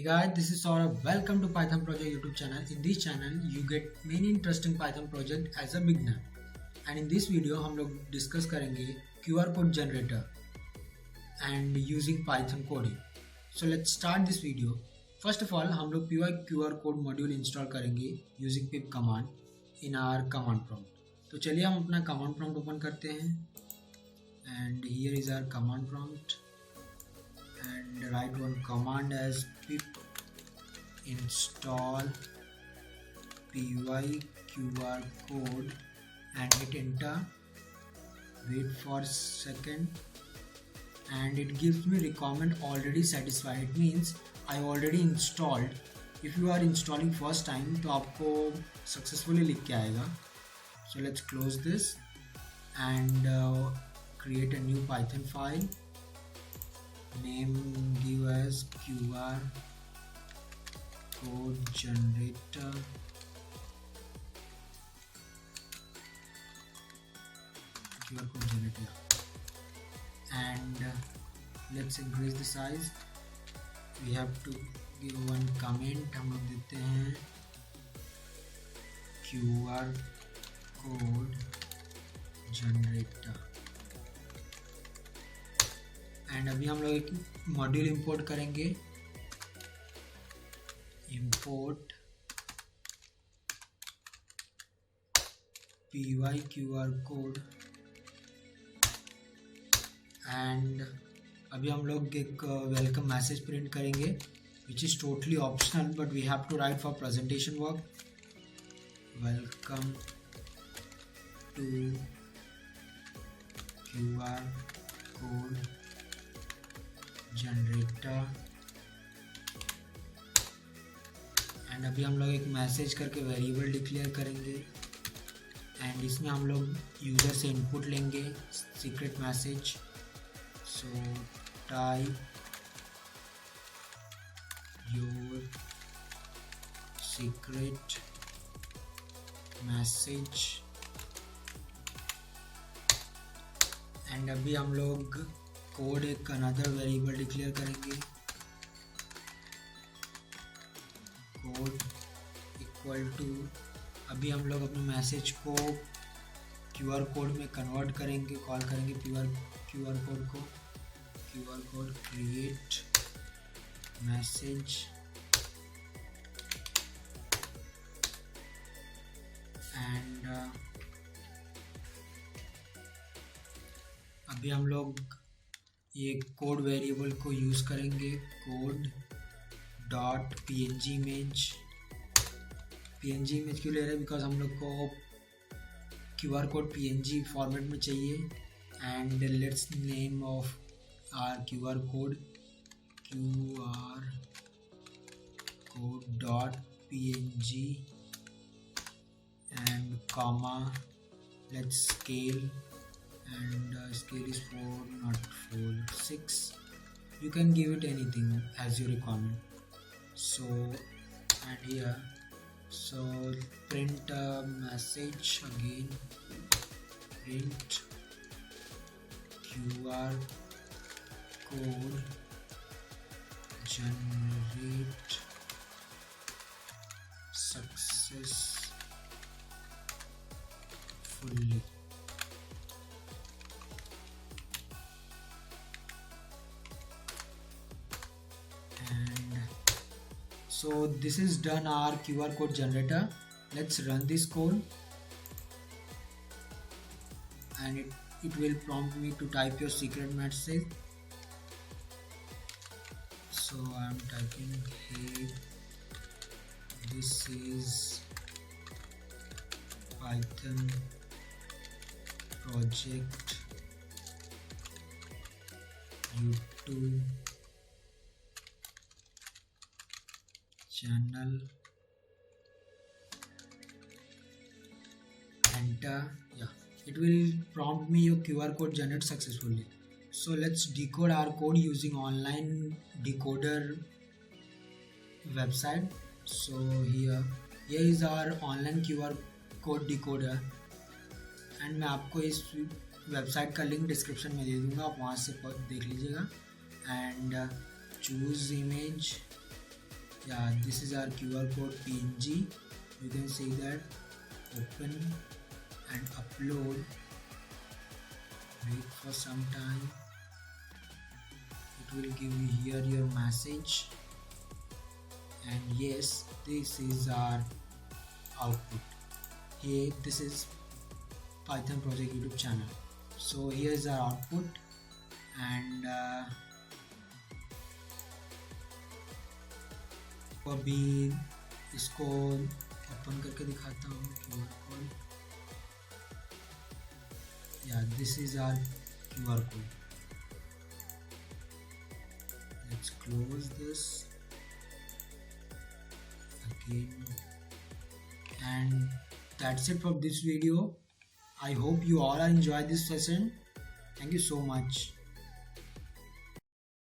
guys, this is Saurabh. Welcome to Python Project YouTube channel. In this channel, you get many interesting Python project as a beginner. And in this video, हम लोग discuss करेंगे QrCode generator and using Python coding. So let's start this video. First of all, हम लोग pyqrcode module install करेंगे using pip command in our command prompt. तो चलिए हम अपना command prompt open करते हैं. And here is our command prompt. And write one command as pip install pyqrcode and hit enter. Wait for a second and it gives me requirement already satisfied. It means I already installed. If you are installing first time तो आपको successfully लिख के आएगा. So let's close this and create a new Python file. Name give as QrCodegenerator. QrCodegenerator. And let's increase the size. We have to give one comment. हम लोग देते हैं QrCodegenerator. And अभी हम लोग एक मॉड्यूल इंपोर्ट करेंगे. इंपोर्ट pyqrcode एंड अभी हम लोग एक वेलकम मैसेज प्रिंट करेंगे which is totally optional but we have to write for presentation work. Welcome to QrCode generator. And अभी हम लोग एक मैसेज करके वेरिएबल डिक्लेयर करेंगे एंड इसमें हम लोग यूज़र से इनपुट लेंगे secret message. So type your secret message and अभी हम लोग कोड एक अनदर वेरिएबल डिक्लेयर करेंगे. कोड इक्वल टू अभी हम लोग अपने मैसेज को QrCode में कन्वर्ट करेंगे. कॉल करेंगे QrCode को. QrCode क्रिएट मैसेज एंड अभी हम लोग ये कोड वेरिएबल को यूज़ करेंगे. Code dot png image. png image क्यों ले रहे हैं? बिकॉज हम लोग को QrCode png फॉर्मेट में चाहिए. And let's name of our QrCode dot png and comma let's scale and scale is 4 not 4 6. You can give it anything as your requirement. So and here so print a message again. Print QrCode generate successfully. So this is done our QrCode generator. Let's run this code and it will prompt me to type your secret message. So I'm typing hey, this is Python project YouTube channel. Enter. Yeah, it will prompt me your QrCode generate successfully. So let's decode our code using online decoder website. So here is our online QrCode decoder and मैं आपको इस website का link description में दे दूँगा, आप वहाँ से देख लीजिएगा. And choose image Yeah, this is our QR code PNG. You can see that. Open and upload. Wait for some time. It will give you here your message. And yes, this is our output. Here, this is Python project YouTube channel. So here is our output, and अभी इसको open करके दिखाता हूँ QR code. Yeah, this is our QR code. Let's close this again, and that's it for this video. I hope you all enjoy this session. Thank you so much.